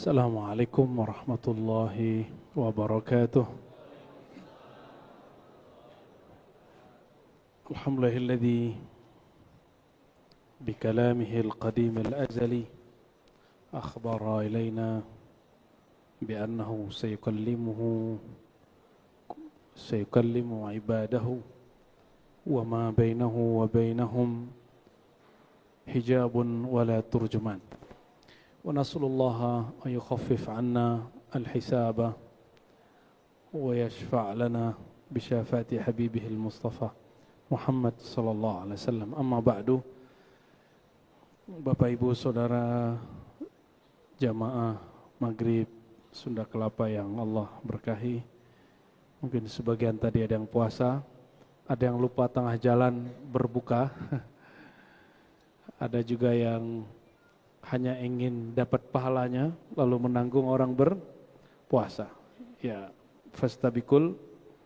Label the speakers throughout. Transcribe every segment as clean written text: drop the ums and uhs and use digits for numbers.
Speaker 1: Assalamualaikum warahmatullahi wabarakatuh. Alhamdulillahilladzi bikalamihi al-qadim al-azali akhbara ilaina biannahu sayukallimu ibadahu wa ma bainahu wa bainahum hijabun wala turjuman. ونسأل الله أن يخفف عنا الحساب ويشفع لنا بشفاعة حبيبه المصطفى محمد صلى الله عليه وسلم. أما بعد, Bapak Ibu Saudara jamaah Maghrib Sunda Kelapa yang Allah berkahi, mungkin sebagian tadi ada yang puasa, ada yang lupa tengah jalan berbuka, ada juga yang hanya ingin dapat pahalanya lalu menanggung orang berpuasa. Ya, fastabikul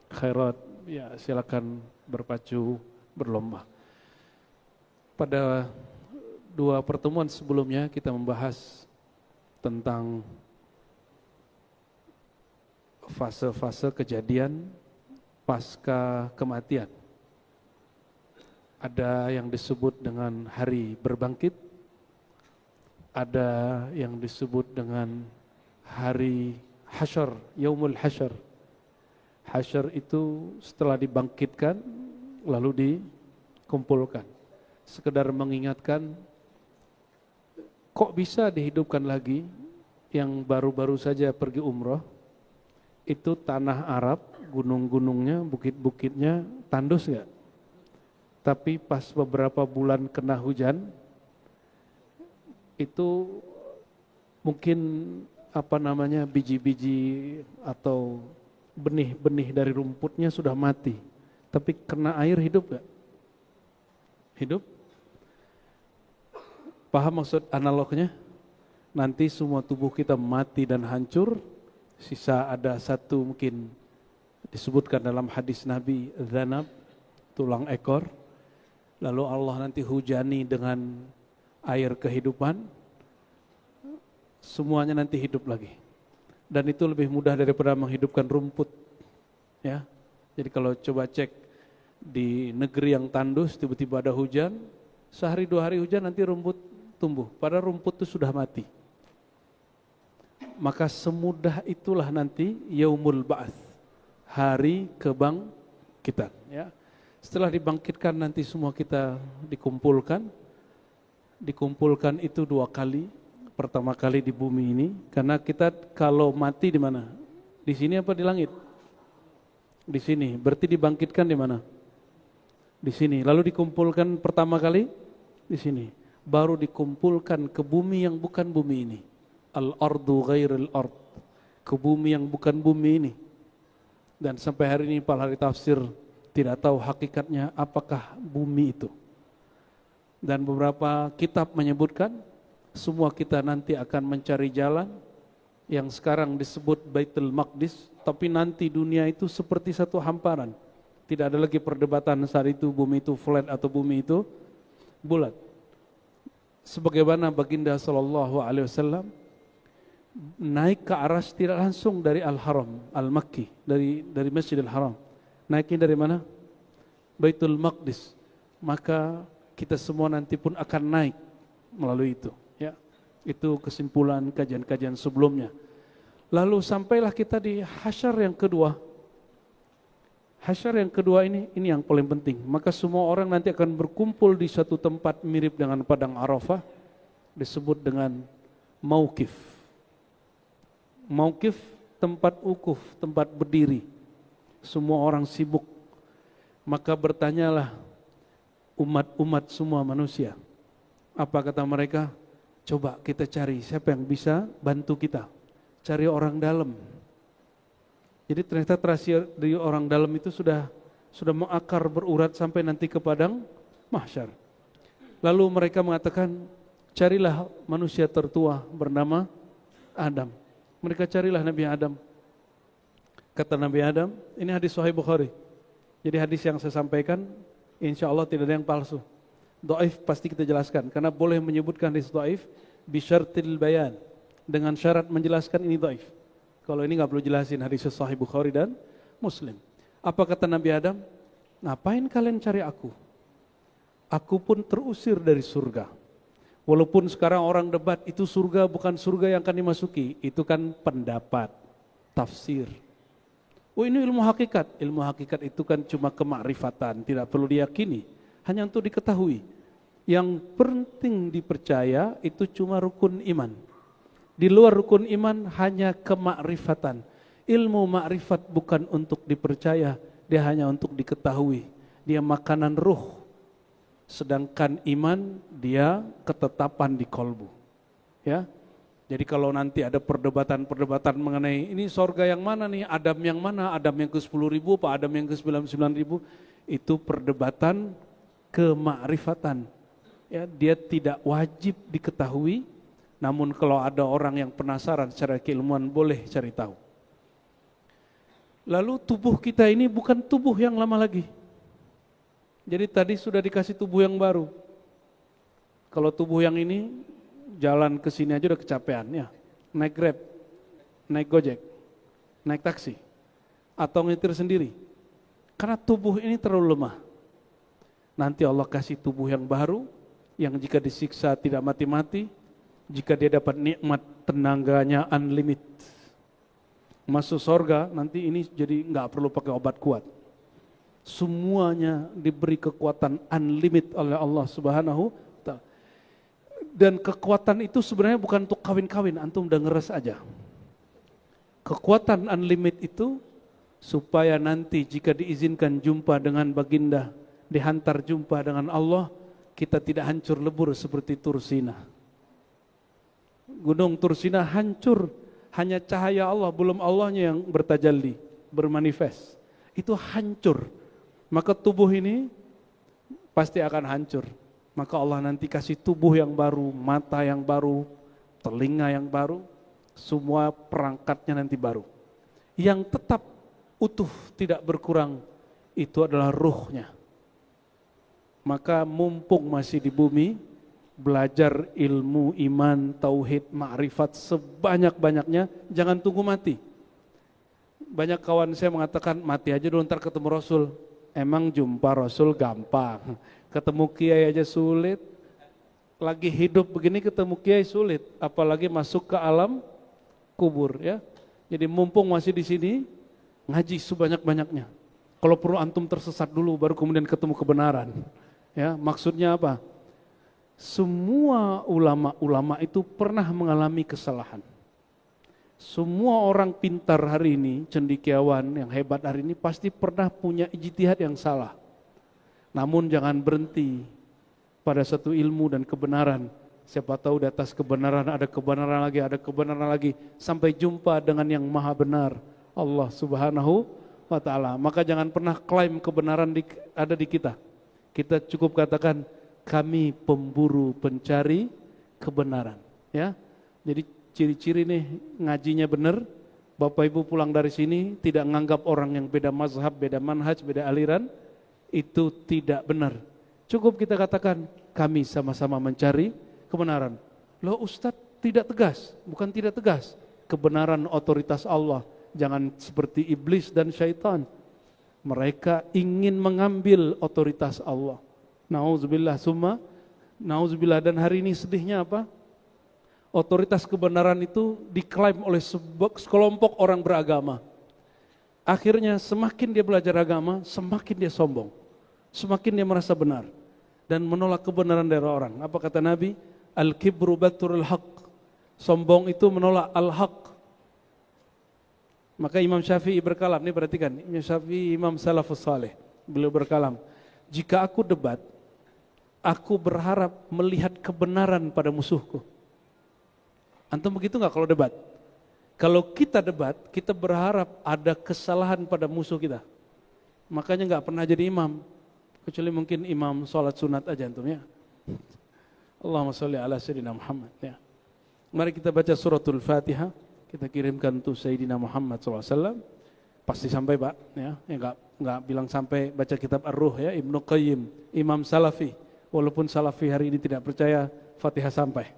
Speaker 1: khairat. Ya, silakan berpacu berlomba. Pada dua pertemuan sebelumnya kita membahas tentang fase-fase kejadian pasca kematian. Ada yang disebut dengan hari berbangkit, ada yang disebut dengan hari hasyar, yaumul hasyar. Hasyar itu setelah dibangkitkan lalu dikumpulkan. Sekedar mengingatkan, kok bisa dihidupkan lagi? Yang baru-baru saja pergi umroh, itu tanah Arab, gunung-gunungnya, bukit-bukitnya tandus enggak? Tapi pas beberapa bulan kena hujan, itu mungkin biji-biji atau benih-benih dari rumputnya sudah mati, tapi kena air hidup gak? Hidup? Paham maksud analognya? Nanti semua tubuh kita mati dan hancur, sisa ada satu mungkin disebutkan dalam hadis Nabi, zanab, tulang ekor, lalu Allah nanti hujani dengan air kehidupan, semuanya nanti hidup lagi. Dan itu lebih mudah daripada menghidupkan rumput. Ya. Jadi kalau coba cek di negeri yang tandus, tiba-tiba ada hujan, sehari dua hari hujan nanti rumput tumbuh, padahal rumput itu sudah mati. Maka semudah itulah nanti yaumul ba'ats, hari kebangkitan. Ya. Setelah dibangkitkan nanti semua kita dikumpulkan. Dikumpulkan itu dua kali. Pertama kali di bumi ini, karena kita kalau mati di mana? Di sini apa di langit? Di sini. Berarti dibangkitkan di mana? Di sini. Lalu dikumpulkan pertama kali di sini. Baru dikumpulkan ke bumi yang bukan bumi ini. Al-ardu ghairil ard. Ke bumi yang bukan bumi ini. Dan sampai hari ini para ahli tafsir tidak tahu hakikatnya apakah bumi itu. Dan beberapa kitab menyebutkan semua kita nanti akan mencari jalan yang sekarang disebut Baitul Maqdis, tapi nanti dunia itu seperti satu hamparan. Tidak ada lagi perdebatan saat itu bumi itu flat atau bumi itu bulat. Sebagaimana baginda sallallahu alaihi wasallam naik ke arsy tidak langsung dari Al-Haram, Al-Makki, dari Masjidil Haram. Naiknya dari mana? Baitul Maqdis. Maka kita semua nanti pun akan naik melalui itu. Ya, itu kesimpulan kajian-kajian sebelumnya. Lalu sampailah kita di hasyar yang kedua. Hasyar yang kedua ini yang paling penting. Maka semua orang nanti akan berkumpul di satu tempat mirip dengan padang Arafah, disebut dengan mauqif. Mauqif, tempat wukuf, tempat berdiri. Semua orang sibuk. Maka bertanyalah umat-umat semua manusia. Apa kata mereka? Coba kita cari siapa yang bisa bantu kita. Cari orang dalam. Jadi ternyata terasier dari orang dalam itu sudah mengakar berurat sampai nanti ke padang mahsyar. Lalu mereka mengatakan, carilah manusia tertua bernama Adam. Mereka carilah Nabi Adam. Kata Nabi Adam, ini hadis Sahih Bukhari. Jadi hadis yang saya sampaikan, insya Allah tidak ada yang palsu. Dhaif pasti kita jelaskan, karena boleh menyebutkan hadis dhaif bisyartil bayan, dengan syarat menjelaskan ini dhaif. Kalau ini nggak perlu jelasin, hadis Sahih Bukhari dan Muslim. Apa kata Nabi Adam? Ngapain kalian cari aku? Aku pun terusir dari surga. Walaupun sekarang orang debat itu surga bukan surga yang akan dimasuki, itu kan pendapat, tafsir. Oh ini ilmu hakikat. Ilmu hakikat itu kan cuma kemakrifatan, tidak perlu diyakini, hanya untuk diketahui. Yang penting dipercaya itu cuma rukun iman. Di luar rukun iman hanya kemakrifatan. Ilmu makrifat bukan untuk dipercaya, dia hanya untuk diketahui. Dia makanan ruh. Sedangkan iman dia ketetapan di kolbu. Ya. Jadi kalau nanti ada perdebatan mengenai ini sorga yang mana nih, Adam yang mana, Adam yang ke-10.000 apa Adam yang ke-99.000, itu perdebatan kemakrifatan. Ya, dia tidak wajib diketahui, namun kalau ada orang yang penasaran secara keilmuan boleh cari tahu. Lalu tubuh kita ini bukan tubuh yang lama lagi. Jadi tadi sudah dikasih tubuh yang baru. Kalau tubuh yang ini jalan ke sini aja udah kecapean ya. Naik Grab, naik Gojek, naik taksi, atau nyetir sendiri. Karena tubuh ini terlalu lemah. Nanti Allah kasih tubuh yang baru, yang jika disiksa tidak mati-mati, jika dia dapat nikmat tenaganya unlimited. Masuk surga nanti ini jadi nggak perlu pakai obat kuat. Semuanya diberi kekuatan unlimited oleh Allah Subhanahu wa Ta'ala. Dan kekuatan itu sebenarnya bukan untuk kawin-kawin, antum udah ngeres aja. Kekuatan unlimited itu supaya nanti jika diizinkan jumpa dengan baginda, dihantar jumpa dengan Allah, kita tidak hancur lebur seperti Tursina. Gunung Tursina hancur, hanya cahaya Allah, belum Allahnya yang bertajalli, bermanifest. Itu hancur. Maka tubuh ini pasti akan hancur. Maka Allah nanti kasih tubuh yang baru, mata yang baru, telinga yang baru, semua perangkatnya nanti baru. Yang tetap utuh, tidak berkurang, itu adalah ruhnya. Maka mumpung masih di bumi, belajar ilmu iman, tauhid, ma'rifat sebanyak-banyaknya, jangan tunggu mati. Banyak kawan saya mengatakan mati aja dulu ntar ketemu Rasul. Emang jumpa Rasul gampang, ketemu kiai aja sulit. Lagi hidup begini ketemu kiai sulit, apalagi masuk ke alam kubur ya. Jadi mumpung masih di sini, ngaji sebanyak-banyaknya. Kalau perlu antum tersesat dulu baru kemudian ketemu kebenaran. Ya, maksudnya apa? Semua ulama-ulama itu pernah mengalami kesalahan. Semua orang pintar hari ini, cendekiawan yang hebat hari ini pasti pernah punya ijtihad yang salah. Namun jangan berhenti pada satu ilmu dan kebenaran. Siapa tahu di atas kebenaran ada kebenaran lagi, sampai jumpa dengan yang maha benar, Allah Subhanahu wa Ta'ala. Maka jangan pernah klaim kebenaran ada di kita. Kita cukup katakan kami pemburu pencari kebenaran. Ya, jadi ciri-ciri nih ngajinya benar, Bapak Ibu pulang dari sini tidak menganggap orang yang beda mazhab, beda manhaj, beda aliran, itu tidak benar. Cukup kita katakan kami sama-sama mencari kebenaran. Loh Ustadz tidak tegas, bukan tidak tegas, kebenaran otoritas Allah. Jangan seperti iblis dan syaitan. Mereka ingin mengambil otoritas Allah. Nauzubillah summa nauzubillah. Dan hari ini sedihnya apa? Otoritas kebenaran itu diklaim oleh sekelompok orang beragama. Akhirnya semakin dia belajar agama, semakin dia sombong. Semakin dia merasa benar. Dan menolak kebenaran dari orang. Apa kata Nabi? Al-kibru baturul haq. Sombong itu menolak al-haq. Maka Imam Syafi'i berkalam, ini perhatikan, Imam Syafi'i Imam Salafus Saleh. Beliau berkalam, jika aku debat, aku berharap melihat kebenaran pada musuhku. Antum begitu nggak kalau debat? Kalau kita debat, kita berharap ada kesalahan pada musuh kita. Makanya nggak pernah jadi imam, kecuali mungkin imam sholat sunat aja antum ya. Allahumma sholli ala Sayyidina Muhammad ya. Mari kita baca suratul Fatihah, kita kirimkan untuk Sayyidina Muhammad SAW. Pasti sampai Pak ya, nggak bilang sampai baca kitab Ar-Ruh ya, Ibnu Qayyim, Imam Salafi. Walaupun Salafi hari ini tidak percaya Fatihah sampai.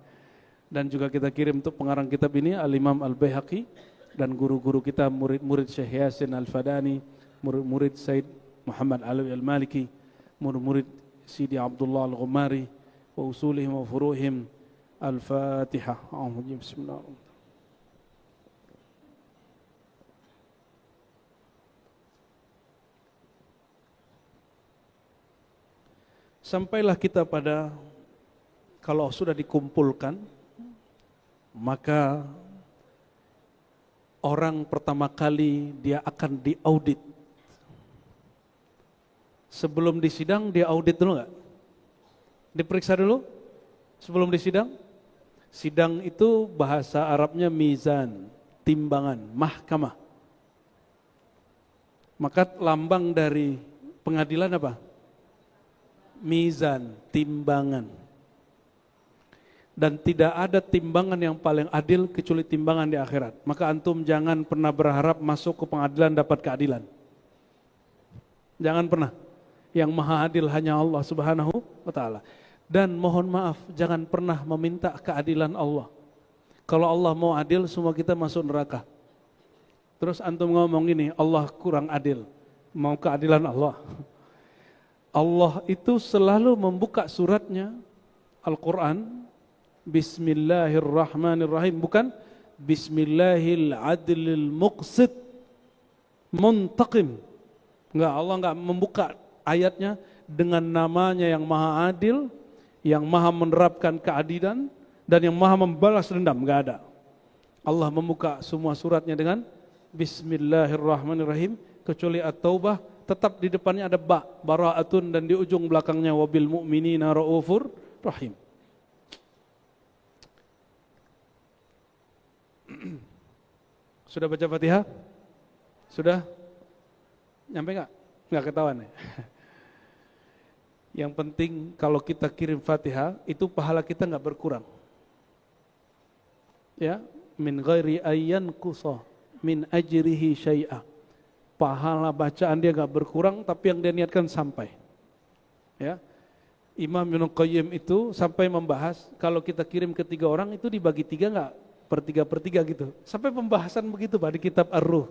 Speaker 1: Dan juga kita kirim untuk pengarang kitab ini Al-Imam Al-Baihaqi dan guru-guru kita, murid-murid Syekh Yasin Al-Fadani, murid-murid Said Muhammad Alawi Al-Maliki, murid-murid Sidi Abdullah Al-Ghumari wa usulihim wa furuhim. Al-Fatihah. Bismillahirrahmanirrahim. Sampailah kita pada, kalau sudah dikumpulkan, maka orang pertama kali dia akan diaudit. Sebelum disidang dia audit dulu nggak? Diperiksa dulu sebelum disidang. Sidang itu bahasa Arabnya mizan, timbangan, mahkamah. Maka lambang dari pengadilan apa? Mizan, timbangan. Dan tidak ada timbangan yang paling adil kecuali timbangan di akhirat. Maka antum jangan pernah berharap masuk ke pengadilan dapat keadilan. Jangan pernah. Yang maha adil hanya Allah Subhanahu wa ta'ala. Dan mohon maaf, jangan pernah meminta keadilan Allah. Kalau Allah mau adil, semua kita masuk neraka. Terus antum ngomong ini, Allah kurang adil. Mau keadilan Allah. Allah itu selalu membuka suratnya Al-Quran Bismillahirrahmanirrahim, bukan Bismillahil adlil muqsid muntaqim. Enggak, Allah enggak membuka ayatnya dengan namanya yang maha adil, yang maha menerapkan keadilan, dan yang maha membalas dendam. Enggak ada. Allah membuka semua suratnya dengan Bismillahirrahmanirrahim, kecuali At-Taubah tetap di depannya ada bara'atun, dan di ujung belakangnya wabil mu'minina ra'ufur rahim. Sudah baca Fatihah? Sudah? Nyampe enggak? Enggak ketahuan ya? Yang penting kalau kita kirim Fatihah, itu pahala kita enggak berkurang. Ya, min ghairi ayyan qusa min ajrihi syai'a. Pahala bacaan dia enggak berkurang, tapi yang dia niatkan sampai. Ya. Imam Ibnu Qayyim itu sampai membahas kalau kita kirim ke 3 orang itu dibagi 3 enggak? Per 3 gitu. Sampai pembahasan begitu Pak di kitab Ar-Ruh.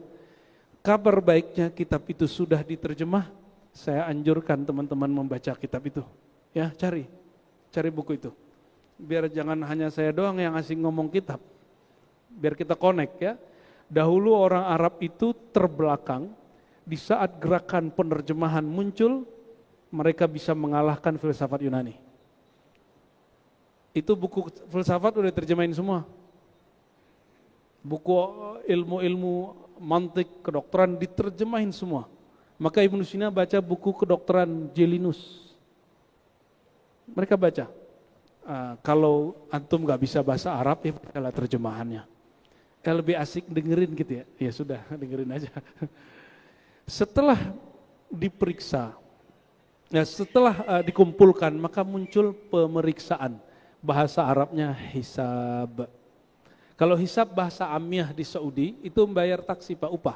Speaker 1: Kabar baiknya kitab itu sudah diterjemah. Saya anjurkan teman-teman membaca kitab itu. Ya, cari buku itu. Biar jangan hanya saya doang yang asing ngomong kitab. Biar kita connect ya. Dahulu orang Arab itu terbelakang. Di saat gerakan penerjemahan muncul, mereka bisa mengalahkan filsafat Yunani. Itu buku filsafat udah diterjemahin semua. Buku ilmu-ilmu mantik, kedokteran diterjemahin semua. Maka Ibnu Sina baca buku kedokteran Jelinus. Mereka baca. Kalau antum gak bisa bahasa Arab, ya bacalah terjemahannya. Lebih asik dengerin gitu ya. Ya sudah, dengerin aja. Setelah diperiksa, ya setelah dikumpulkan, maka muncul pemeriksaan. Bahasa Arabnya hisab. Kalau hisab bahasa amiyah di Saudi, itu membayar taksi Pak, upah.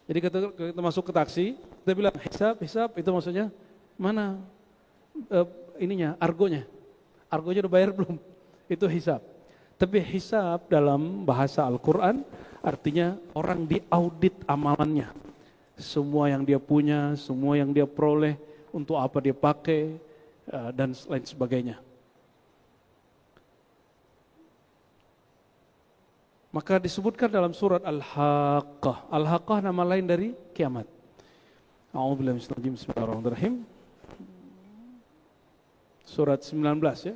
Speaker 1: Jadi kita masuk ke taksi, kita bilang hisab, itu maksudnya mana argonya. Argonya udah bayar belum? Itu hisab. Tapi hisab dalam bahasa Al-Quran artinya orang diaudit amalannya. Semua yang dia punya, semua yang dia peroleh, untuk apa dia pakai, dan lain sebagainya. Maka disebutkan dalam surat Al-Haqqah. Al-Haqqah nama lain dari kiamat. A'udzubillahi minasyaitonir rajim. Bismillahirrahmanirrahim. Surat 19 ya.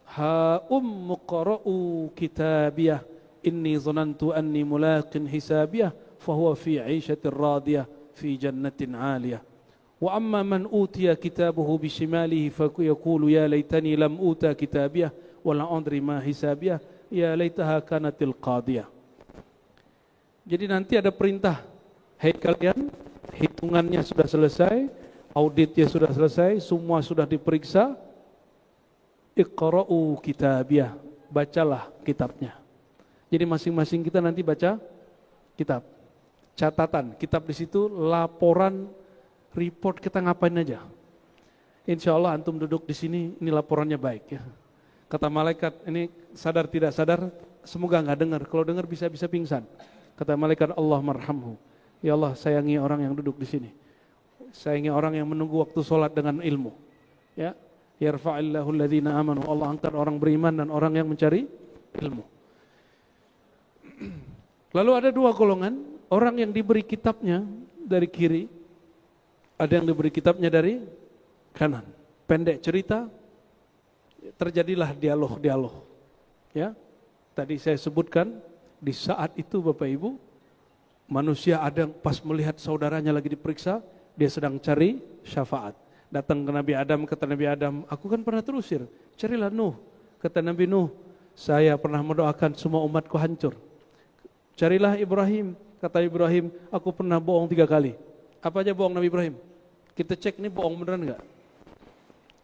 Speaker 1: Ha'um muqra'u kitabiyah. Inni zanantu anni mulaqin hisabiyah. Fahuwa fi 'ishatir radiyah. Fi jannatin 'aliyah. Wa amma man utiya kitabahu bishimalihi fayaqulu ya laitani lam uta kitabiyah wa la adri ma hisabiyah ya laitaha kanatil qadiyah. Jadi nanti ada perintah, hai kalian, hitungannya sudah selesai, auditnya sudah selesai, semua sudah diperiksa. Iqra'u kitabiyah, bacalah kitabnya. Jadi masing-masing kita nanti baca kitab. Catatan, kitab di situ laporan report kita ngapain aja. insya Allah antum duduk di sini, ini laporannya baik ya. Kata malaikat, ini sadar tidak sadar, semoga nggak dengar. Kalau dengar bisa pingsan. Kata malaikat, Allah marhamhu. Ya Allah, sayangi orang yang duduk di sini. Sayangi orang yang menunggu waktu sholat dengan ilmu. Ya, yarfa'illahu alladhina amanu. Allah angkat orang beriman dan orang yang mencari ilmu. Lalu ada dua golongan, orang yang diberi kitabnya dari kiri, ada yang diberi kitabnya dari kanan. Pendek cerita, terjadilah dialog. Ya, tadi saya sebutkan di saat itu Bapak Ibu, manusia ada yang pas melihat saudaranya lagi diperiksa, dia sedang cari syafaat. Datang ke Nabi Adam, kata Nabi Adam, aku kan pernah terusir, carilah Nuh. Kata Nabi Nuh, saya pernah mendoakan semua umatku hancur. Carilah Ibrahim, kata Ibrahim, aku pernah bohong 3 kali. Apa aja bohong Nabi Ibrahim? Kita cek nih bohong beneran enggak?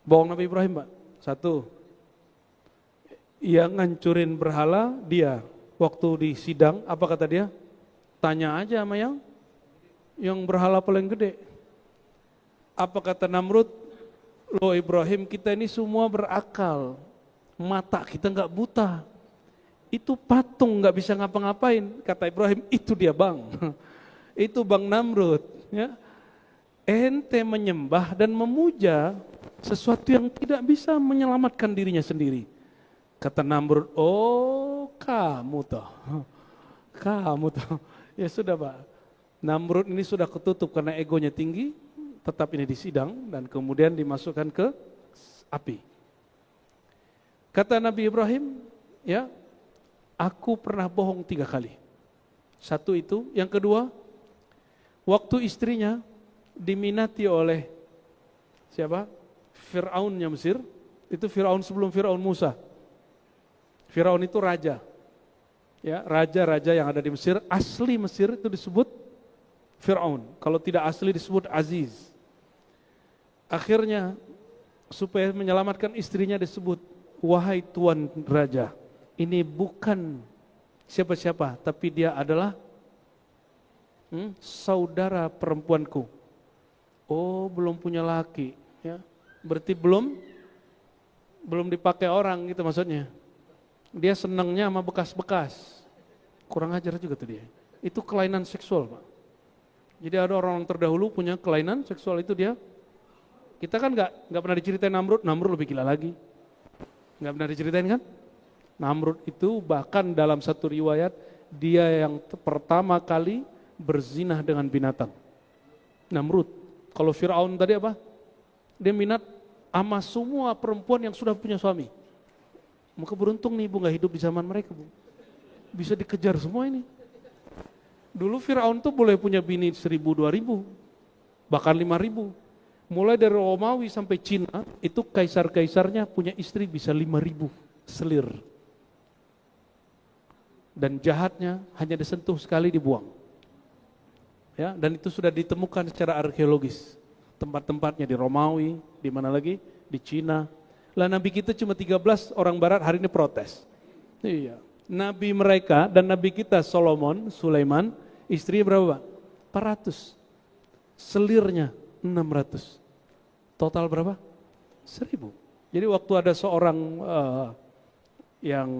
Speaker 1: Bohong Nabi Ibrahim, Pak. 1, yang ngancurin berhala dia. Waktu di sidang, apa kata dia? Tanya aja sama yang berhala paling gede. Apa kata Namrud? Loh Ibrahim, kita ini semua berakal. Mata kita enggak buta. Itu patung nggak bisa ngapa-ngapain. Kata Ibrahim, itu dia bang. Itu Bang Namrud. Ya. Ente menyembah dan memuja sesuatu yang tidak bisa menyelamatkan dirinya sendiri. Kata Namrud, oh kamu toh. Kamu toh. Ya sudah Pak. Namrud ini sudah ketutup karena egonya tinggi. Tetap ini disidang dan kemudian dimasukkan ke api. Kata Nabi Ibrahim, ya, aku pernah bohong 3 kali. 1 itu, yang kedua, waktu istrinya diminati oleh siapa? Fir'aunnya Mesir. Itu Fir'aun sebelum Fir'aun Musa. Fir'aun itu raja. Ya, raja-raja yang ada di Mesir, asli Mesir itu disebut Fir'aun. Kalau tidak asli disebut Aziz. Akhirnya supaya menyelamatkan istrinya disebut, wahai tuan raja, ini bukan siapa-siapa, tapi dia adalah saudara perempuanku. Oh, belum punya laki, ya. Berarti belum dipakai orang gitu maksudnya. Dia senangnya sama bekas-bekas. Kurang ajar juga tuh dia. Itu kelainan seksual, Pak. Jadi ada orang terdahulu punya kelainan seksual itu dia. Kita kan nggak pernah diceritain Namrud lebih gila lagi. Nggak pernah diceritain kan? Namrud itu bahkan dalam satu riwayat dia yang pertama kali berzinah dengan binatang. Namrud. Kalau Fir'aun tadi apa? Dia minat sama semua perempuan yang sudah punya suami. Maka beruntung nih Ibu nggak hidup di zaman mereka, Bu. Bisa dikejar semua ini. Dulu Fir'aun tuh boleh punya bini 1000, 2000, bahkan 5000. Mulai dari Romawi sampai Cina, itu kaisar-kaisarnya punya istri bisa 5000 selir. Dan jahatnya hanya disentuh sekali dibuang. Ya, dan itu sudah ditemukan secara arkeologis. Tempat-tempatnya di Romawi, di mana lagi? Di Cina. Lah Nabi kita cuma 13 orang barat hari ini protes. Iya. Nabi mereka dan Nabi kita Sulaiman, istrinya berapa? 400. Selirnya 600. Total berapa? 1000. Jadi waktu ada seorang yang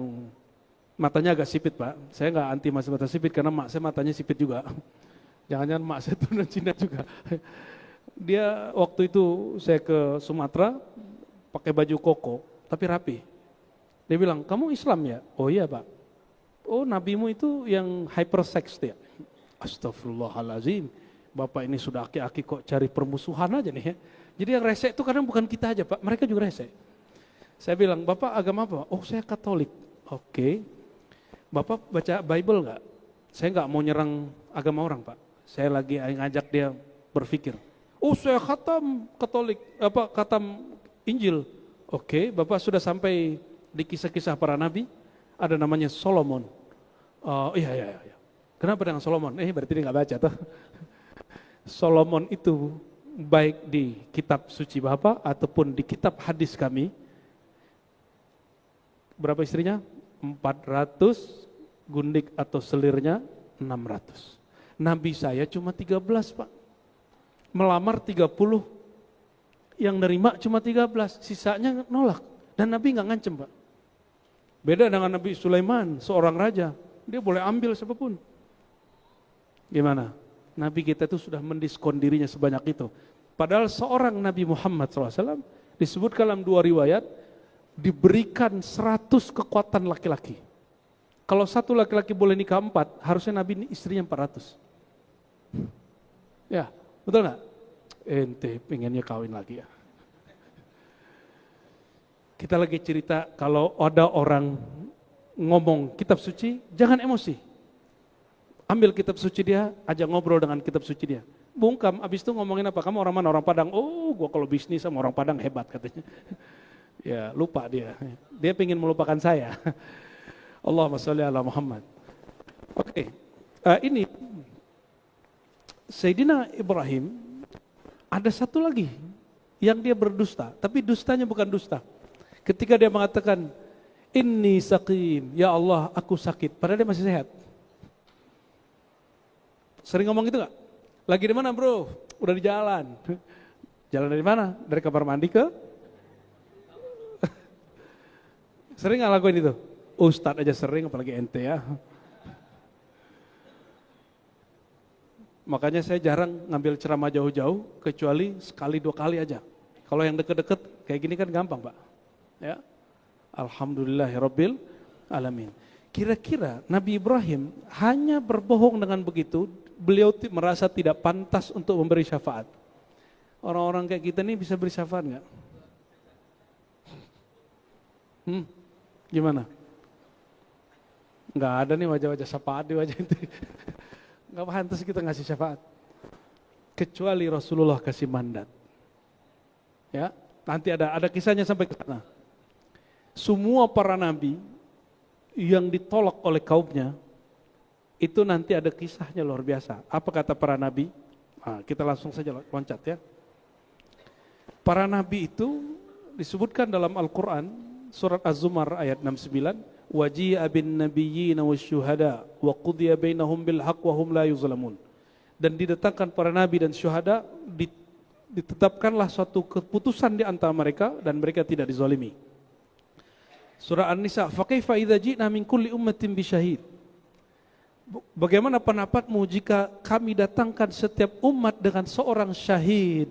Speaker 1: matanya agak sipit Pak, saya nggak anti mata sipit karena mak saya matanya sipit juga. Jangan-jangan mak saya tuh Cina juga. Dia waktu itu saya ke Sumatera pakai baju koko tapi rapi. Dia bilang, kamu Islam ya? Oh iya Pak. Oh nabimu itu yang hypersex ya? Astagfirullahaladzim. Bapak ini sudah aki-aki kok cari permusuhan aja nih ya. Jadi yang rese itu kadang bukan kita aja Pak, mereka juga rese. Saya bilang, Bapak agama apa? Oh saya Katolik. Oke. Bapak baca Bible nggak? Saya nggak mau nyerang agama orang Pak. Saya lagi ngajak dia berpikir. Oh saya khatam Katolik, khatam Injil. Oke, Bapak sudah sampai di kisah-kisah para nabi. Ada namanya Solomon. Iya. Kenapa dengan Solomon? Berarti dia nggak baca tuh. Solomon itu baik di kitab suci Bapak ataupun di kitab hadis kami. Berapa istrinya? 400, gundik atau selirnya 600. Nabi saya cuma 13 Pak. Melamar 30 Yang nerima cuma 13, sisanya nolak. Dan Nabi nggak ngancem, Pak. Beda dengan Nabi Sulaiman, seorang raja. Dia boleh ambil siapapun. Gimana? Nabi kita itu sudah mendiskon dirinya sebanyak itu. Padahal seorang Nabi Muhammad SAW disebutkan dalam 2 riwayat, diberikan 100 kekuatan laki-laki. Kalau satu laki-laki boleh nikah 4, harusnya Nabi ini istrinya 400. Ya, betul nggak? Ente pengennya kawin lagi ya. Kita lagi cerita kalau ada orang ngomong kitab suci, jangan emosi. Ambil kitab suci dia, ajak ngobrol dengan kitab suci dia. Bungkam, abis itu ngomongin apa? Kamu orang mana? Orang Padang. Oh, gua kalau bisnis sama orang Padang hebat katanya. Ya, lupa dia. Dia pengen melupakan saya. Allahumma sholli ala Muhammad. Oke, ini Sayyidina Ibrahim ada satu lagi yang dia berdusta, tapi dustanya bukan dusta. Ketika dia mengatakan, inni saqim, ya Allah aku sakit, padahal dia masih sehat. Sering ngomong gitu gak? Lagi di mana bro? Udah di jalan. Jalan dari mana? Dari kamar mandi ke? Sering gak lakuin itu? Ustadz aja sering, apalagi ente ya. Makanya saya jarang ngambil ceramah jauh-jauh, kecuali sekali 2 kali aja. Kalau yang deket-deket kayak gini kan gampang Pak. Ya, alhamdulillahirabbil alamin. Kira-kira Nabi Ibrahim hanya berbohong dengan begitu, beliau merasa tidak pantas untuk memberi syafaat. Orang-orang kayak kita nih bisa beri syafaat nggak? Gimana? Nggak ada nih wajah-wajah syafaat di wajah itu. Nggak pantas kita ngasih syafaat. Kecuali Rasulullah kasih mandat. Ya, nanti ada kisahnya sampai ke sana. Semua para nabi yang ditolak oleh kaumnya, itu nanti ada kisahnya luar biasa. Apa kata para nabi? Nah, kita langsung saja loncat ya. Para nabi itu disebutkan dalam Al-Quran, surat Az-Zumar ayat 69, waji'a bin nabiyyina wasyuhada wa qudiya bainahum bil haqq wa hum la yuzlamun. Dan didatangkan para nabi dan syuhada, ditetapkanlah suatu keputusan di antara mereka dan mereka tidak dizalimi. Surah An-Nisa, faqaifa idza ji'na min kulli ummatin bisyahid. Bagaimana pendapatmu jika kami datangkan setiap umat dengan seorang syahid?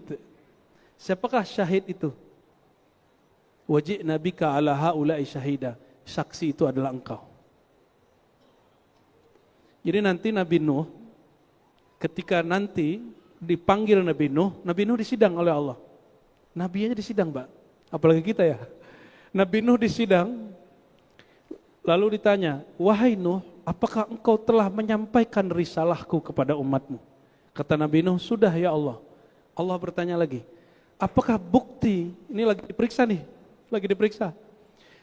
Speaker 1: Siapakah syahid itu? Waji'na bika ala haula'i syahida. Saksi itu adalah engkau. Jadi nanti Nabi Nuh, ketika nanti dipanggil Nabi Nuh disidang oleh Allah. Nabi aja disidang, Mbak. Apalagi kita ya. Nabi Nuh disidang, lalu ditanya, wahai Nuh, apakah engkau telah menyampaikan risalahku kepada umatmu? Kata Nabi Nuh, sudah ya Allah. Allah bertanya lagi, apakah bukti, ini lagi diperiksa nih,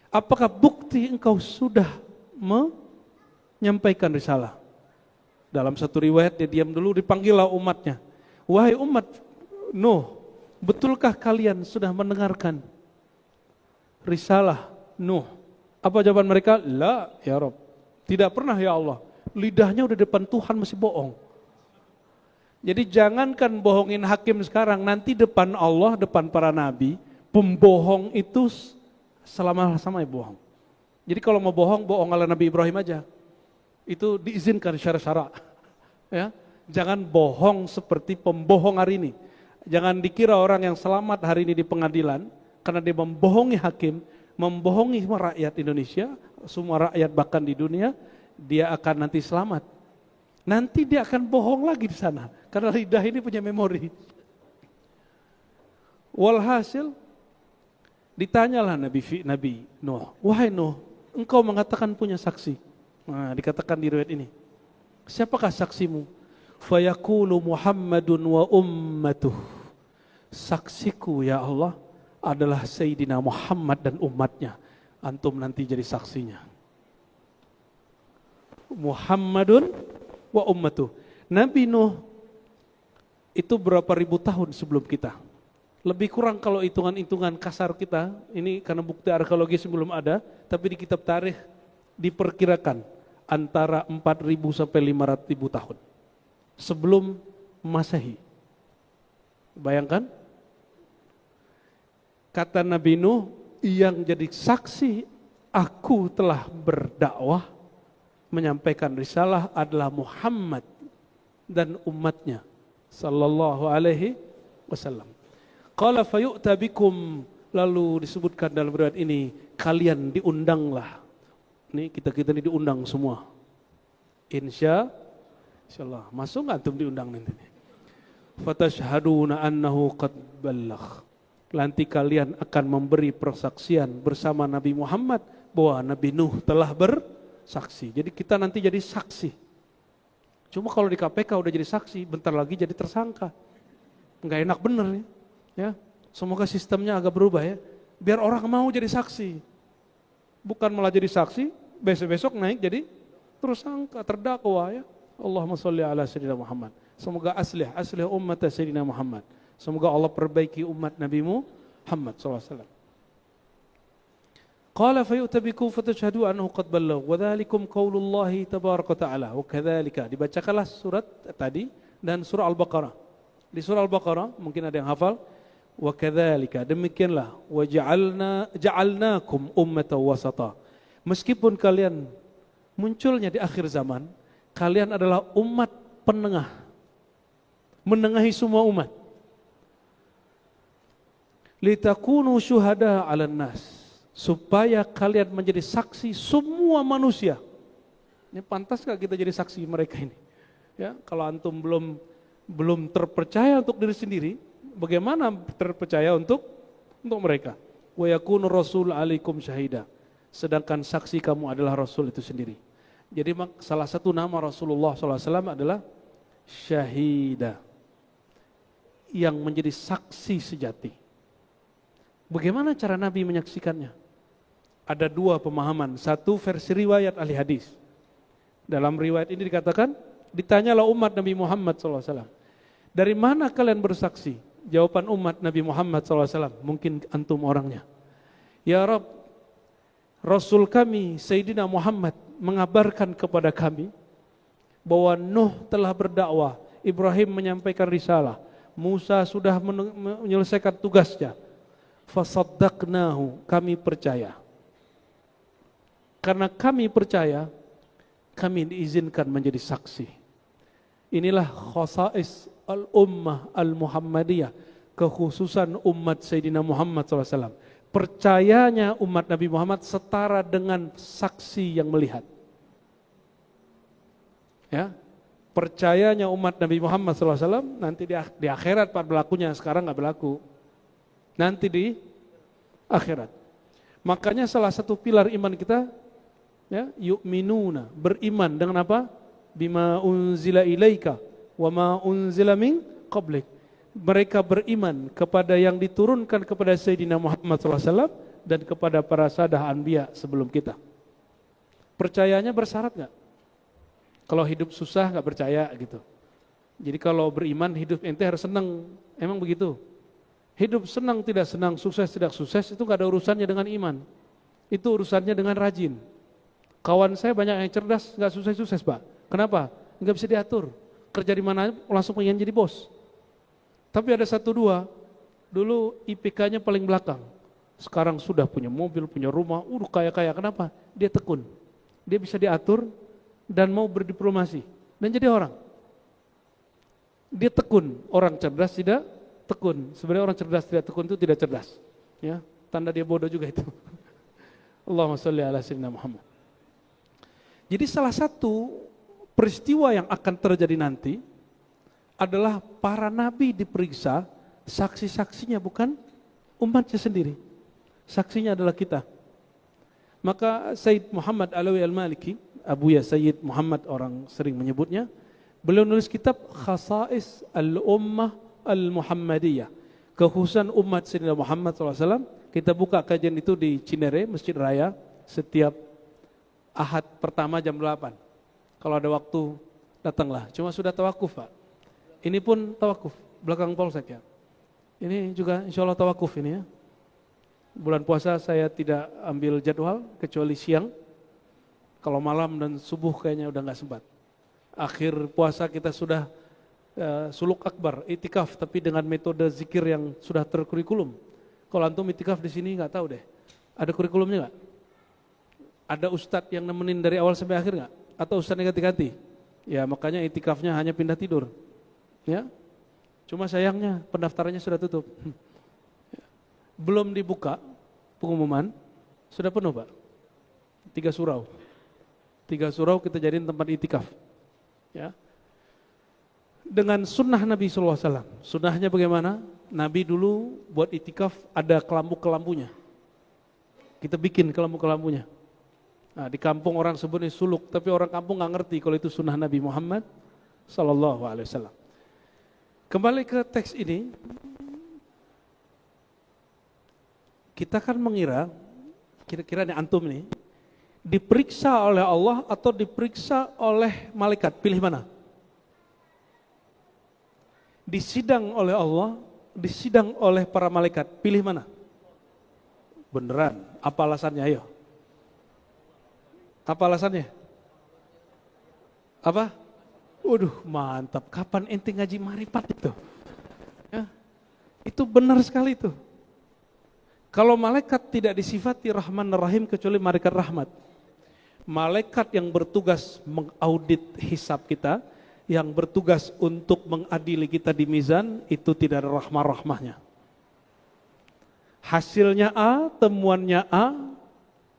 Speaker 1: apakah bukti engkau sudah menyampaikan risalah? Dalam satu riwayat dia diam dulu, dipanggillah umatnya. Wahai umat Nuh, betulkah kalian sudah mendengarkan risalah Nuh? Apa jawaban mereka? La ya Rabb, tidak pernah ya Allah. Lidahnya udah depan Tuhan masih bohong. Jadi jangankan bohongin hakim sekarang, nanti depan Allah, depan para nabi, pembohong itu selama-lamanya bohong. Jadi kalau mau bohong, bohong ala Nabi Ibrahim aja. Itu diizinkan syara-syara. Ya, jangan bohong seperti pembohong hari ini. Jangan dikira orang yang selamat hari ini di pengadilan karena dia membohongi hakim, membohongi semua rakyat Indonesia, semua rakyat bahkan di dunia, dia akan nanti selamat. Nanti dia akan bohong lagi di sana karena lidah ini punya memori. Walhasil ditanyalah Nabi Nuh, wahai Nuh, engkau mengatakan punya saksi. Nah, dikatakan di riwayat ini, siapakah saksimu? Fayaqulu Muhammadun wa ummatuh. Saksiku ya Allah adalah Sayyidina Muhammad dan umatnya. Antum nanti jadi saksinya. Muhammadun wa ummatuh. Nabi Nuh itu berapa ribu tahun sebelum kita? Lebih kurang kalau hitungan-hitungan kasar kita, ini karena bukti arkeologis belum ada, tapi di kitab tarikh diperkirakan antara 4.000 sampai 500.000 tahun sebelum Masehi. Bayangkan, Kata Nabi Nuh, yang jadi saksi aku telah berdakwah menyampaikan risalah adalah Muhammad dan umatnya sallallahu alaihi wasallam. Qala fayu'ta bikum, lalu disebutkan dalam riwayat ini kalian diundanglah. Nih kita ini diundang semua. Insyaallah. Masuk enggak antum diundang nanti? Fatashhaduna annahu qad ballagh. Nanti kalian akan memberi persaksian bersama Nabi Muhammad bahwa Nabi Nuh telah bersaksi. Jadi kita nanti jadi saksi. Cuma kalau di KPK udah jadi saksi, bentar lagi jadi tersangka. Enggak enak bener ya. Semoga sistemnya agak berubah ya. Biar orang mau jadi saksi. Bukan malah jadi saksi, besok-besok naik jadi tersangka, terdakwa ya. Allahumma sholli ala sayyidina Muhammad. Semoga aslih umat sayyidina Muhammad. Semoga Allah perbaiki umat Nabi Muhammad SAW. Qala fayutabiku fatashhadu annahu qad ballagh wa dzalikum qaulullahi tabaraka ta'ala wa kadzalika. Dibacakanlah surat tadi dan surah Al-Baqarah. Di surah Al-Baqarah mungkin ada yang hafal, wa kadzalika, demikianlah, wa ja'alnakum ummatan wasata. Meskipun kalian munculnya di akhir zaman, kalian adalah umat penengah, menengahi semua umat. Litakunu syuhada 'alan nas, supaya kalian menjadi saksi semua manusia. Ini pantaskah kita jadi saksi mereka ini? Ya, kalau antum belum terpercaya untuk diri sendiri, bagaimana terpercaya untuk mereka? Wa yakunu rasul 'alaikum syahida. Sedangkan saksi kamu adalah Rasul itu sendiri. Jadi salah satu nama Rasulullah SAW adalah syahida, yang menjadi saksi sejati. Bagaimana cara Nabi menyaksikannya? Ada dua pemahaman. Satu versi riwayat ahli hadis. Dalam riwayat ini dikatakan, ditanyalah umat Nabi Muhammad SAW, dari mana kalian bersaksi? Jawaban umat Nabi Muhammad SAW, mungkin antum orangnya. Ya Rabb, Rasul kami Sayyidina Muhammad mengabarkan kepada kami bahwa Nuh telah berdakwah, Ibrahim menyampaikan risalah, Musa sudah menyelesaikan tugasnya. Fasaddaqnahu, kami percaya. Karena kami percaya, kami diizinkan menjadi saksi. Inilah khasais al-ummah al-Muhammadiyah, kekhususan umat Sayyidina Muhammad SAW. Percayanya umat Nabi Muhammad setara dengan saksi yang melihat. Ya, percayanya umat Nabi Muhammad SAW nanti di akhirat berlakunya, sekarang nggak berlaku. Nanti di akhirat. Makanya salah satu pilar iman kita, ya, yu'minuna, beriman dengan apa? Bima unzila ilaika wa ma unzila min qablik. Mereka beriman kepada yang diturunkan kepada Sayyidina Muhammad SAW dan kepada para sadah anbiya sebelum kita. Percayanya bersyarat nggak? Kalau hidup susah nggak percaya gitu. Jadi kalau beriman hidup ente harus senang, emang begitu? Hidup senang tidak senang, sukses tidak sukses, itu nggak ada urusannya dengan iman. Itu urusannya dengan rajin. Kawan saya banyak yang cerdas, nggak sukses-sukses Pak. Kenapa? Nggak bisa diatur. Kerja di mana langsung pengen jadi bos. Tapi ada satu dua, dulu IPK-nya paling belakang. Sekarang sudah punya mobil, punya rumah, kaya-kaya. Kenapa? Dia tekun. Dia bisa diatur dan mau berdiplomasi dan jadi orang. Dia tekun. Orang cerdas tidak tekun. Sebenarnya orang cerdas tidak tekun itu tidak cerdas. Ya, tanda dia bodoh juga itu. Allahumma sholli ala sayyidina Muhammad. Jadi salah satu peristiwa yang akan terjadi nanti adalah para nabi diperiksa, saksi-saksinya bukan umatnya sendiri. Saksinya adalah kita. Maka Sayyid Muhammad Alawi Al-Maliki, Abuya Sayyid Muhammad orang sering menyebutnya, beliau nulis kitab Khasais Al-Ummah Al-Muhammadiyah, kekhususan umat Sayyidina Muhammad SAW. Kita buka kajian itu di Cinere, Masjid Raya, setiap Ahad pertama jam 8. Kalau ada waktu, datanglah. Cuma sudah tawakuf Pak. Ini pun tawakuf, belakang polsek ya. Ini juga insya Allah tawakuf ini ya. Bulan puasa saya tidak ambil jadwal, kecuali siang. Kalau malam dan subuh kayaknya udah nggak sempat. Akhir puasa kita sudah suluk akbar, itikaf, tapi dengan metode zikir yang sudah terkurikulum. Kalau antum itikaf di sini nggak tahu deh. Ada kurikulumnya nggak? Ada ustadz yang nemenin dari awal sampai akhir nggak? Atau ustadznya ganti-ganti? Ya makanya itikafnya hanya pindah tidur. Ya, cuma sayangnya pendaftarannya sudah tutup. Belum dibuka pengumuman, sudah penuh Pak. 3 surau. 3 surau kita jadiin tempat itikaf. Ya. Dengan sunnah Nabi SAW. Sunnahnya bagaimana? Nabi dulu buat itikaf ada kelambu-kelambunya. Kita bikin kelambu-kelambunya. Nah, di kampung orang sebutnya suluk, tapi orang kampung nggak ngerti kalau itu sunnah Nabi Muhammad SAW. Kembali ke teks ini, kita kan mengira, kira-kira nih antum nih, diperiksa oleh Allah atau diperiksa oleh malaikat, pilih mana? Disidang oleh Allah, disidang oleh para malaikat, pilih mana? Beneran, apa alasannya ayo? Apa alasannya? Apa? Waduh mantap, kapan ente ngaji marifat itu? Ya, itu benar sekali itu. Kalau malaikat tidak disifati Rahman Rahim kecuali malaikat rahmat. Malaikat yang bertugas mengaudit hisab kita, yang bertugas untuk mengadili kita di mizan, itu tidak ada rahmah-rahmahnya. Hasilnya A, temuannya A,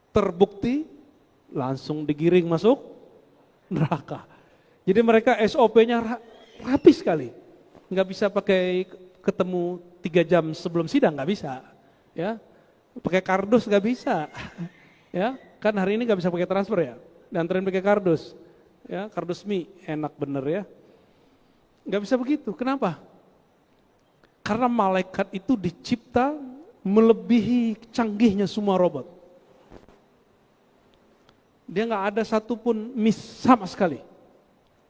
Speaker 1: terbukti, langsung digiring masuk neraka. Jadi mereka SOP-nya rapi sekali. Nggak bisa pakai ketemu 3 jam sebelum sidang, nggak bisa. Ya, pakai kardus nggak bisa. Ya, kan hari ini nggak bisa pakai transfer ya. Dianterin pakai kardus. Ya, kardus mie enak bener ya. Nggak bisa begitu. Kenapa? Karena malaikat itu dicipta melebihi canggihnya semua robot. Dia nggak ada satupun miss sama sekali.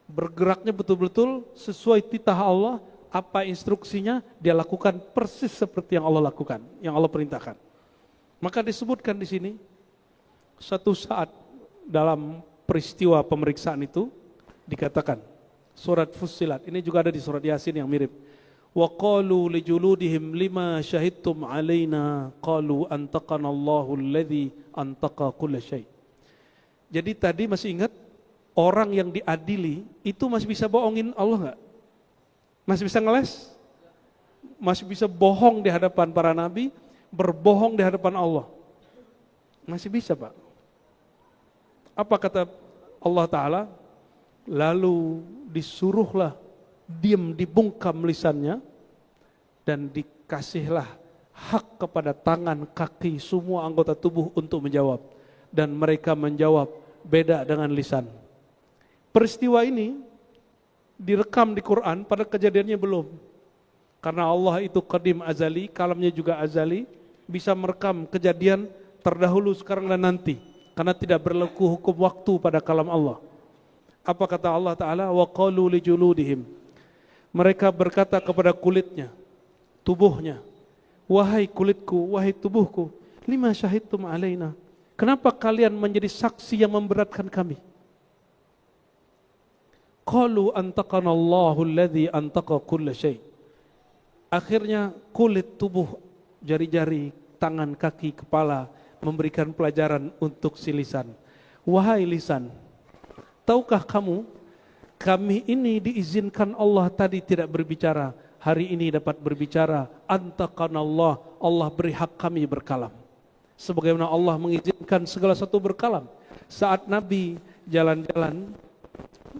Speaker 1: Bergeraknya betul-betul sesuai titah Allah, apa instruksinya dia lakukan persis seperti yang Allah lakukan, yang Allah perintahkan. Maka disebutkan di sini, suatu saat dalam peristiwa pemeriksaan itu dikatakan, surat Fussilat, ini juga ada di surat Yasin yang mirip. Wa qalu li juludihim lima syahidtum alaina qalu antaqana Allahu alladhi antaqa kulla syai'. Jadi tadi masih ingat orang yang diadili itu masih bisa bohongin Allah enggak? Masih bisa ngeles? Masih bisa bohong di hadapan para nabi, berbohong di hadapan Allah. Masih bisa, Pak. Apa kata Allah Ta'ala? Lalu disuruhlah diam, dibungkam lisannya dan dikasihlah hak kepada tangan, kaki, semua anggota tubuh untuk menjawab. Dan mereka menjawab beda dengan lisan. Peristiwa ini direkam di Quran, pada kejadiannya belum. Karena Allah itu qadim azali, kalamnya juga azali, bisa merekam kejadian terdahulu, sekarang dan nanti. Karena tidak berlaku hukum waktu pada kalam Allah. Apa kata Allah Ta'ala? Wa qalu li juludihim. Mereka berkata kepada kulitnya, tubuhnya, wahai kulitku, wahai tubuhku, lima syahidtum alaina. Kenapa kalian menjadi saksi yang memberatkan kami? Qalu antaqana Allahu alladhi antaqa kulla syai'. Akhirnya kulit tubuh, jari-jari, tangan, kaki, kepala memberikan pelajaran untuk si lisan. Wahai lisan, tahukah kamu, kami ini diizinkan Allah tadi tidak berbicara, hari ini dapat berbicara. Antaqana Allah, Allah beri hak kami berkalam. Sebagaimana Allah mengizinkan segala satu berkalam. Saat Nabi jalan-jalan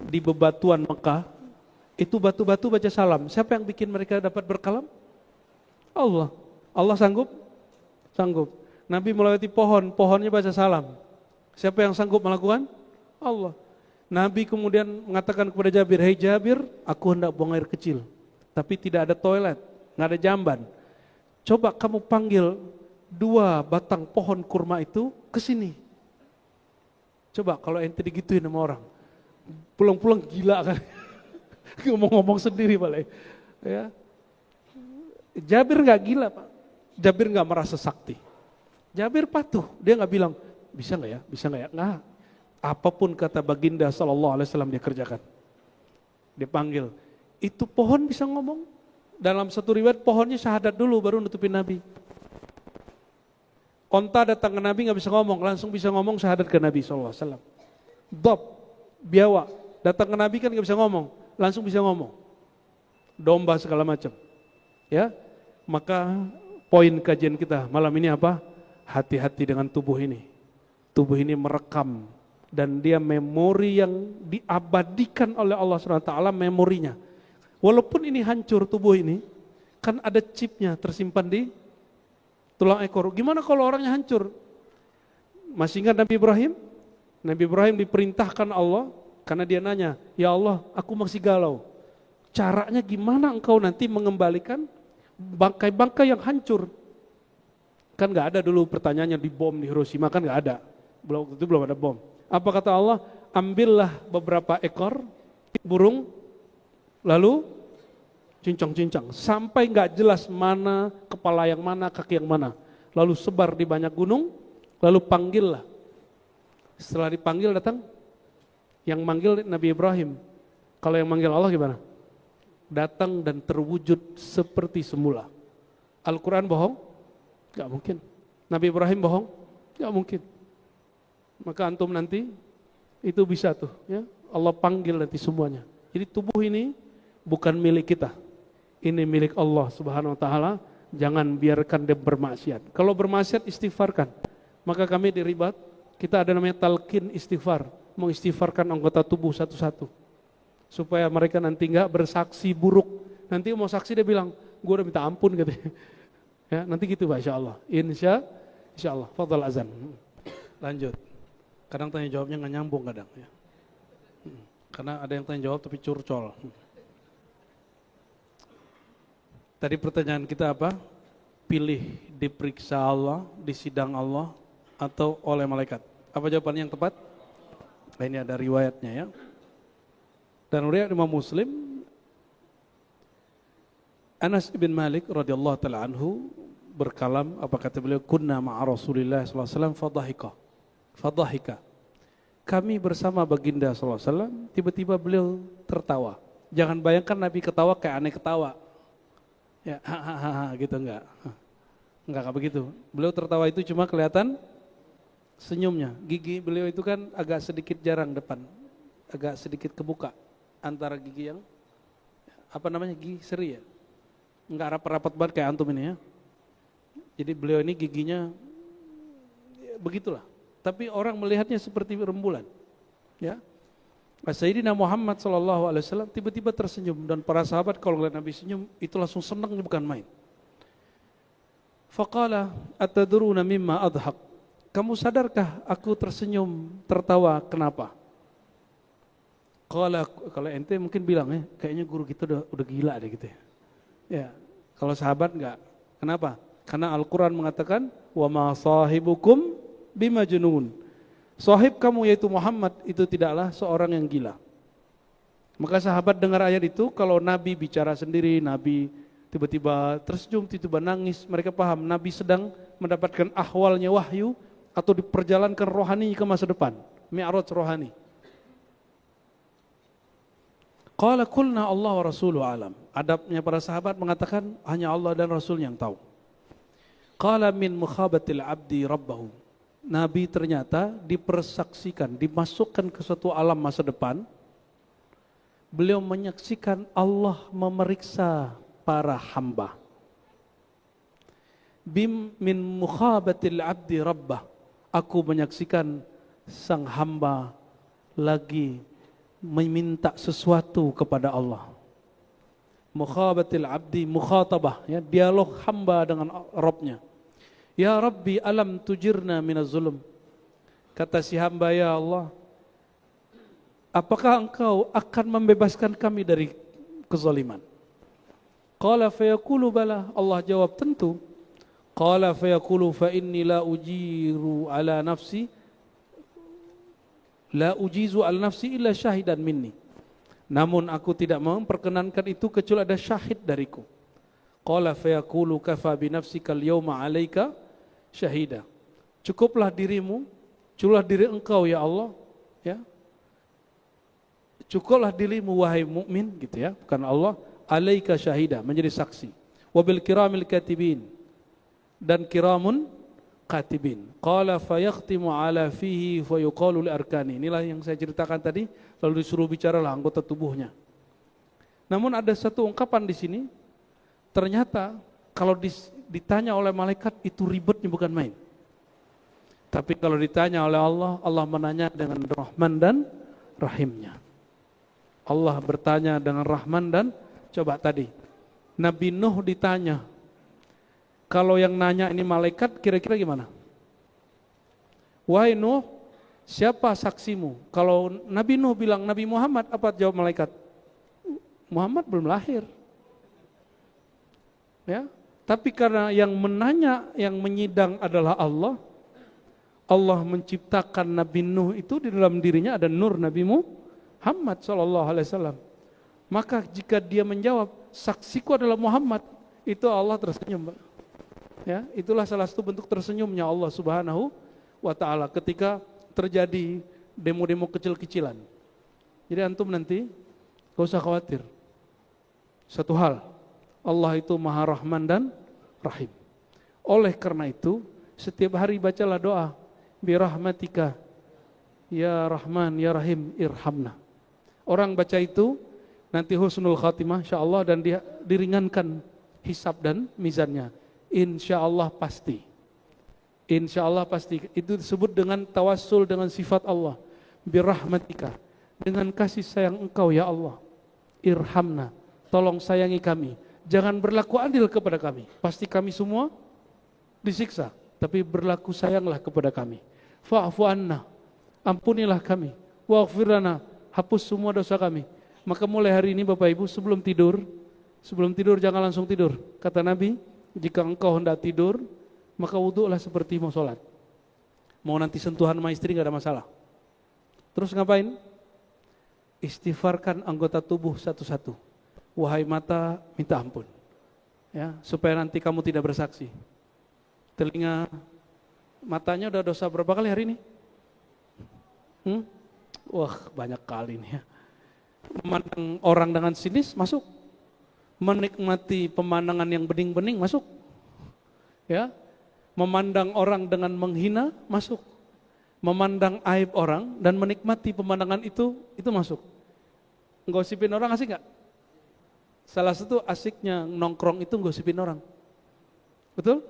Speaker 1: di bebatuan Mekah, itu batu-batu baca salam. Siapa yang bikin mereka dapat berkalam? Allah. Allah sanggup? Sanggup. Nabi melewati pohon, pohonnya baca salam. Siapa yang sanggup melakukan? Allah. Nabi kemudian mengatakan kepada Jabir, "Hei Jabir, aku hendak buang air kecil, tapi tidak ada toilet, nggak ada jamban. Coba kamu panggil 2 batang pohon kurma itu ke sini." Coba kalau ente digituin sama orang, pulang-pulang gila kan, ngomong-ngomong sendiri balik. Ya. Jabir nggak gila Pak, Jabir nggak merasa sakti. Jabir patuh, dia nggak bilang bisa nggak ya, bisa nggak ya, nggak. Apapun kata baginda Sallallahu Alaihi Wasallam dia kerjakan. Dia panggil, itu pohon bisa ngomong. Dalam satu riwayat pohonnya syahadat dulu baru nutupin Nabi. Onta datang ke Nabi nggak bisa ngomong, langsung bisa ngomong syahadat ke Nabi SAW. Dob, biawak, datang ke Nabi kan nggak bisa ngomong, langsung bisa ngomong. Domba segala macam. Ya, maka poin kajian kita malam ini apa? Hati-hati dengan tubuh ini. Tubuh ini merekam dan dia memori yang diabadikan oleh Allah SWT, memorinya. Walaupun ini hancur tubuh ini, kan ada chipnya tersimpan di tulang ekor. Gimana kalau orangnya hancur? Masih ingat Nabi Ibrahim? Nabi Ibrahim diperintahkan Allah karena dia nanya, ya Allah, aku masih galau. Caranya gimana engkau nanti mengembalikan bangkai-bangkai yang hancur? Kan nggak ada dulu pertanyaannya di bom di Hiroshima, kan nggak ada. Itu belum ada bom. Apa kata Allah? Ambillah beberapa ekor burung, lalu cincang-cincang sampai nggak jelas mana kepala yang mana, kaki yang mana. Lalu sebar di banyak gunung, lalu panggillah. Setelah dipanggil datang, yang manggil Nabi Ibrahim. Kalau yang manggil Allah gimana? Datang dan terwujud seperti semula. Al-Quran bohong? Gak mungkin. Nabi Ibrahim bohong? Gak mungkin. Maka antum nanti itu bisa tuh, ya Allah panggil nanti semuanya. Jadi tubuh ini bukan milik kita. Ini milik Allah Subhanahu wa taala. Jangan biarkan dia bermaksiat. Kalau bermaksiat istighfarkan. Maka kami di Ribat, kita ada namanya talqin istighfar, mengistighfarkan anggota tubuh satu-satu. Supaya mereka nanti enggak bersaksi buruk. Nanti mau saksi dia bilang, gue udah minta ampun katanya. Ya, nanti gitu Pak, insyaallah. Insyaallah. Fadhal azan. Lanjut. Kadang tanya jawabnya nggak nyambung kadang ya. Karena ada yang tanya jawab tapi curcol. Tadi pertanyaan kita apa? Pilih diperiksa Allah, disidang Allah, atau oleh malaikat. Apa jawabannya yang tepat? Nah, ini ada riwayatnya ya. Dan riwayat Imam Muslim, Anas bin Malik radhiyallahu taala anhu berkalam, apa kata beliau? Kunna ma'a Rasulillah sallallahu alaihi wasallam fadhahika. Kami bersama baginda sallallahu alaihi wasallam, tiba-tiba beliau tertawa. Jangan bayangkan Nabi ketawa kayak aneh ketawa. Ya, hahaha gitu enggak begitu. Beliau tertawa itu cuma kelihatan senyumnya. Gigi beliau itu kan agak sedikit jarang depan, agak sedikit kebuka antara gigi yang apa namanya, gigi seri ya. Enggak rapat-rapat banget kayak antum ini ya. Jadi beliau ini giginya ya, begitulah. Tapi orang melihatnya seperti rembulan. Ya. Sayyidina Muhammad SAW tiba-tiba tersenyum, dan para sahabat kalau melihat Nabi senyum itu langsung senang, bukan main. Faqala atadruna mimma adhaq. Kamu sadarkah aku tersenyum, tertawa kenapa? Kalau ente mungkin bilang ya, kayaknya guru kita udah gila deh gitu ya. Ya, kalau sahabat enggak. Kenapa? Karena Al-Quran mengatakan wa ma sahibukum bimajnun. Sahib kamu yaitu Muhammad itu tidaklah seorang yang gila. Maka sahabat dengar ayat itu, kalau Nabi bicara sendiri, Nabi tiba-tiba tersenyum, tiba-tiba nangis, mereka paham Nabi sedang mendapatkan ahwalnya wahyu atau diperjalankan rohani ke masa depan, mi'raj rohani. Qala qulna Allah wa rasuluhu alam. Adabnya para sahabat mengatakan hanya Allah dan Rasul yang tahu. Qala min mukhabatil abdi rabbahu. Nabi ternyata dipersaksikan, dimasukkan ke suatu alam masa depan. Beliau menyaksikan Allah memeriksa para hamba. Min mukhabatil abdi rabbah. Aku menyaksikan sang hamba lagi meminta sesuatu kepada Allah. Mukhabatil abdi, mukhatabah, ya, dialog hamba dengan Rabbnya. Ya Rabbi alam tujirna minaz zulm. Kata si hamba, ya Allah, apakah engkau akan membebaskan kami dari kezaliman? Qala fayaqulu bala. Allah jawab tentu. Qala fayaqulu fa inni la ujizu ala nafsi illa syahidan minni. Namun aku tidak memperkenankan itu kecuali ada syahid dariku. Qala fayaqulu kafa bi nafsika al-yawma 'alaika syahida. Cukuplah dirimu, cukuplah diri engkau ya Allah, ya. Cukuplah dirimu wahai mukmin gitu ya, bukan Allah, 'alaika syahida, menjadi saksi. Wa bil kiramil katibin, dan kiramun katibin. Qala fayakhtimu ala fihi fayuqalu li arkani. Inilah yang saya ceritakan tadi, lalu disuruh bicaralah anggota tubuhnya. Namun ada satu ungkapan di sini, ternyata kalau ditanya oleh malaikat itu ribetnya bukan main. Tapi kalau ditanya oleh Allah, Allah menanya dengan Rahman dan Rahimnya. Allah bertanya dengan Rahman dan, coba tadi Nabi Nuh ditanya, kalau yang nanya ini malaikat, kira-kira gimana? Wahai Nuh, siapa saksimu? Kalau Nabi Nuh bilang Nabi Muhammad, apa jawab malaikat? Muhammad belum lahir. Ya, tapi karena yang menanya, yang menyidang adalah Allah, Allah menciptakan Nabi Nuh itu di dalam dirinya ada nur Nabi Muhammad SAW. Maka jika dia menjawab, saksiku adalah Muhammad, itu Allah tersenyum. Ya, itulah salah satu bentuk tersenyumnya Allah Subhanahu wa Ta'ala ketika terjadi demo-demo kecil-kecilan. Jadi antum nanti gak usah khawatir. Satu hal, Allah itu Maha Rahman dan Rahim. Oleh karena itu, setiap hari bacalah doa, birahmatika ya Rahman ya Rahim irhamna. Orang baca itu nanti husnul khatimah insyaallah, dan dia diringankan hisab dan mizannya. Insyaallah pasti. Insyaallah pasti. Itu disebut dengan tawassul dengan sifat Allah. Birahmatika, dengan kasih sayang Engkau ya Allah. Irhamna, tolong sayangi kami. Jangan berlaku adil kepada kami. Pasti kami semua disiksa, tapi berlaku sayanglah kepada kami. Fa'fu anna, ampunilah kami. Waghfir lana, hapus semua dosa kami. Maka mulai hari ini Bapak Ibu sebelum tidur jangan langsung tidur. Kata Nabi, jika engkau hendak tidur, maka wudu'lah seperti mau sholat. Mau nanti sentuhan sama istri gak ada masalah. Terus ngapain? Istighfarkan anggota tubuh satu-satu. Wahai mata, minta ampun. Ya, supaya nanti kamu tidak bersaksi. Telinga, matanya udah dosa berapa kali hari ini? Wah, banyak kali nih ya. Memandang orang dengan sinis, masuk. Menikmati pemandangan yang bening-bening, masuk. Ya, memandang orang dengan menghina, masuk. Memandang aib orang dan menikmati pemandangan itu masuk. Nggosipin orang asik gak? Salah satu asiknya nongkrong itu nggosipin orang. Betul?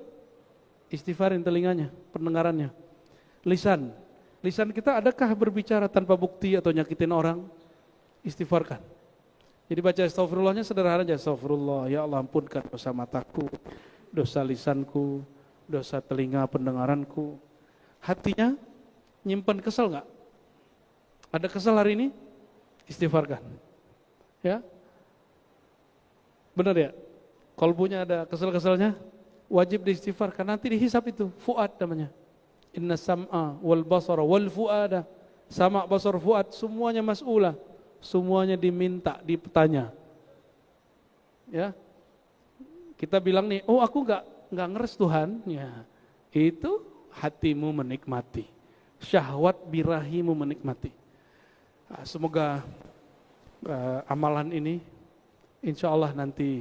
Speaker 1: Istighfarin telinganya, pendengarannya. Lisan kita adakah berbicara tanpa bukti atau nyakitin orang? Istighfarkan. Jadi baca astagfirullahnya sederhana aja. Astagfirullah, ya Allah ampunkan dosa mataku, dosa lisanku, dosa telinga pendengaranku. Hatinya nyimpan kesel gak? Ada kesel hari ini? Istighfarkan. Ya, benar ya? Kolbunya ada kesel-keselnya, wajib diistighfarkan. Nanti dihisap itu, fuad namanya. Inna sam'a wal basara wal fuada. Sama, basar, fuad, semuanya mas'ulah. Semuanya diminta, ditanya. Ya, kita bilang nih, oh aku nggak ngeres Tuhan. Ya, itu hatimu menikmati, syahwat birahimu menikmati. Semoga amalan ini insya Allah nanti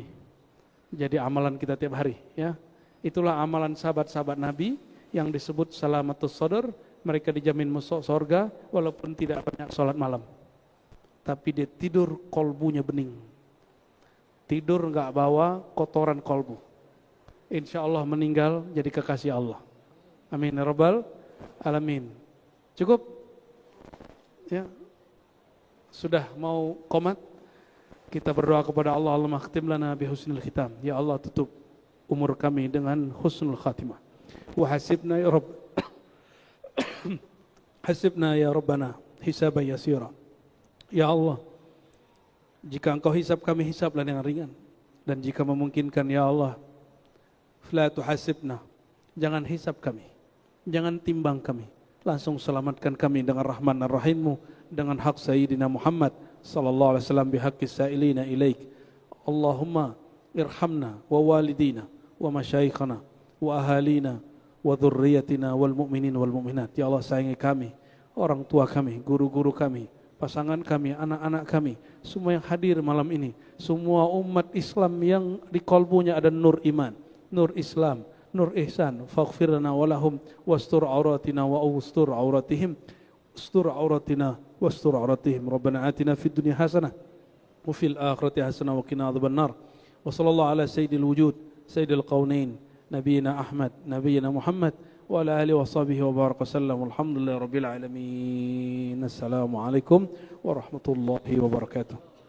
Speaker 1: jadi amalan kita tiap hari. Ya, itulah amalan sahabat-sahabat Nabi yang disebut salamatus sadar. Mereka dijamin masuk surga walaupun tidak banyak sholat malam. Tapi dia tidur kolbunya bening. Tidur enggak bawa kotoran kolbu. Insya Allah meninggal jadi kekasih Allah. Amin ya rabbal alamin. Cukup? Ya. Sudah mau qomat? Kita berdoa kepada Allah, Allahumma khtim lana bi husnil khitam. Ya Allah, tutup umur kami dengan husnul khatimah. Wa hasibna ya Rabb. Hasibna ya Rabbana hisaban yasira. Ya Allah, jika Engkau hisab kami, hisablah dengan ringan. Dan jika memungkinkan, ya Allah, la tuhasibna, jangan hisab kami, jangan timbang kami, langsung selamatkan kami dengan rahman dan rahimmu, dengan hak Sayyidina Muhammad sallallahu alaihi wasallam bihaqqi sa'ilina ilaik. Allahumma irhamna wa walidina wa masyayikhana wa ahalina wa dhurriyyatina wal mu'minin wal mu'minat. Ya Allah, sayangi kami, orang tua kami, guru-guru kami, pasangan kami, anak-anak kami, semua yang hadir malam ini, semua umat Islam yang di kolbunya ada nur iman, nur Islam, nur ihsan, faghfir lana wa lahum wastur auratina wa awstur auratihim, ustur auratina wastur auratihim. Rabbana atina fid dunya hasanah wa fil akhirati hasanah wa qina adzabannar. Wa sallallahu ala sayyidil wujud, sayyidil qaunain, nabiyina Ahmad, nabiyina Muhammad wa ala alihi wa sahbihi wa baraka sallam. Alhamdulillahi rabbil alamin. Assalamualaikum warahmatullahi wabarakatuh.